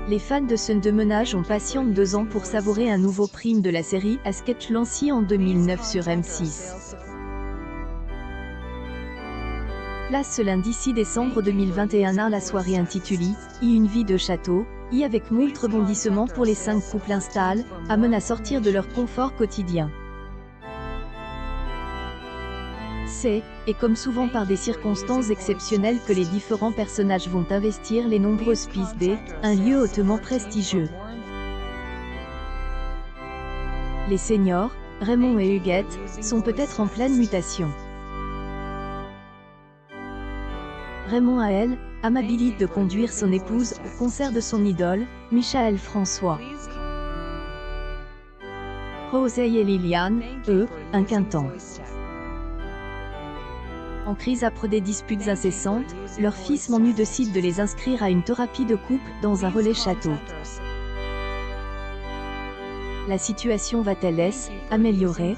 Les fans de ce demenage ont patienté 2 ans pour savourer un nouveau prime de la série à sketch lancé en 2009 sur M6. Place ce lundi 6 décembre 2021 à la soirée intitulée « I une vie de château », avec moult rebondissements pour les 5 couples installés, amène à sortir de leur confort quotidien. C'est, et comme souvent par des circonstances exceptionnelles que les différents personnages vont investir les nombreuses pistes un lieu hautement prestigieux. Les seniors, Raymond et Huguette, sont peut-être en pleine mutation. Raymond a elle, amabilité de conduire son épouse au concert de son idole, Michael François. Rosalie et Liliane, eux, inquiétants. En crise après des disputes incessantes, leur fils Manu décide de les inscrire à une thérapie de couple dans un relais château. La situation va-t-elle s'améliorer?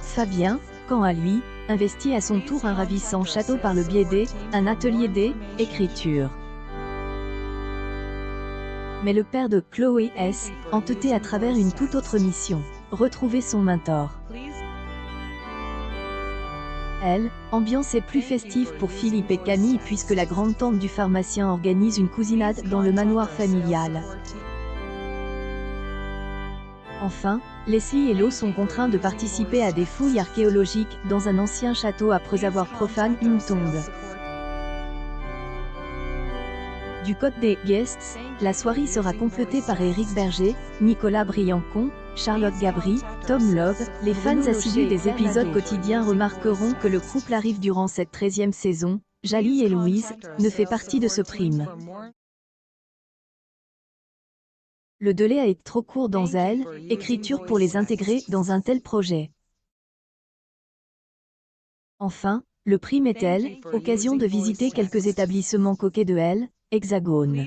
Fabien, quant à lui, investit à son tour un ravissant château par le biais d'un atelier d'écriture. Mais le père de Chloé est entêté à travers une toute autre mission, retrouver son mentor. Elle, ambiance est plus festive pour Philippe et Camille puisque la grande-tante du pharmacien organise une cousinade dans le manoir familial. Enfin, Leslie et Lo sont contraints de participer à des fouilles archéologiques dans un ancien château après avoir profané une tombe. Du côté des guests, la soirée sera complétée par Éric Berger, Nicolas Briancon, Charlotte Gabri, Tom Love. Les fans assidus des épisodes quotidiens remarqueront que le couple arrive durant cette 13e saison. Jali et Louise ne fait partie de ce prime. Le délai a été trop court dans elle, écriture pour les intégrer dans un tel projet. Enfin, le prime est elle, occasion de visiter quelques établissements coquets de elle, Hexagone.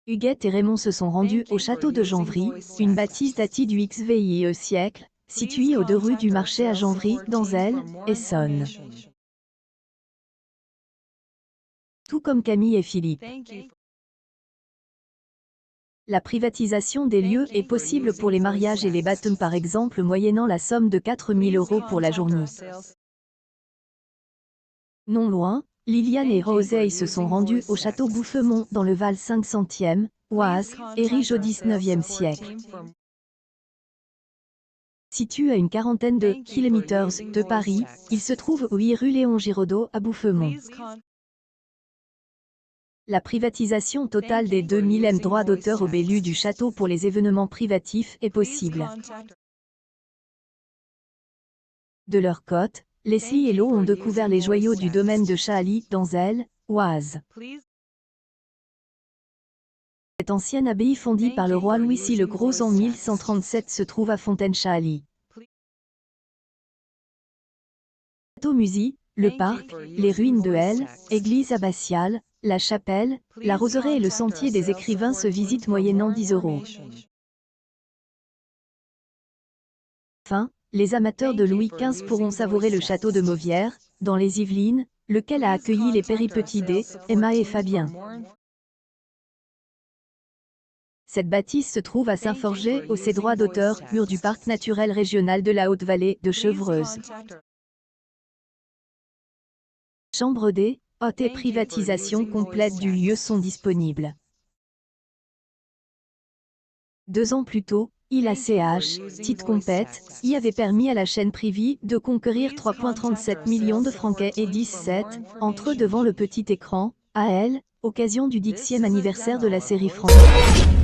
Huguette et Raymond se sont rendus au château de Janvry, une bâtisse datie du XVIe siècle, située aux 2 rues du marché à Janvry, dans l'Aisne, Essonne. Tout comme Camille et Philippe. La privatisation des lieux est possible pour les mariages et les baptêmes par exemple moyennant la somme de 4 000 € pour la journée. Non loin, Liliane et Rosalie se sont rendus au château Bouffemont dans le Val 500e, Oise, érigé au XIXe siècle. Situé à une quarantaine de kilomètres de Paris, il se trouve au 8 rue Léon Giraudot à Bouffemont. La privatisation totale des 2000 droits d'auteur au Bellu du château pour les événements privatifs est possible. De leur côté, Leslie et Lo ont découvert les joyaux du domaine de Chahaly, dans l'Aisne, Oise. Cette ancienne abbaye fondée par le roi Louis-VI le Gros en 1137 se trouve à Fontaine-Chahaly. Château-musée, le parc, les ruines de Hell, église abbatiale, la chapelle, la roseraie et le sentier des écrivains se visitent moyennant 10 €. Enfin, les amateurs de Louis XV pourront savourer le château de Mauvière, dans les Yvelines, lequel a accueilli les péripéties d'Emma et Fabien. Cette bâtisse se trouve à Saint-Forget, au ses droits d'auteur, mur du parc naturel régional de la Haute-Vallée de Chevreuse. Chambre hôtes et privatisation complète du lieu sont disponibles. 2 ans plus tôt, ILACH, titre compète, avait permis à la chaîne privée de conquérir 3,37 millions de francs et 17, entre eux devant le petit écran, à elle, occasion du 10e anniversaire de la série française.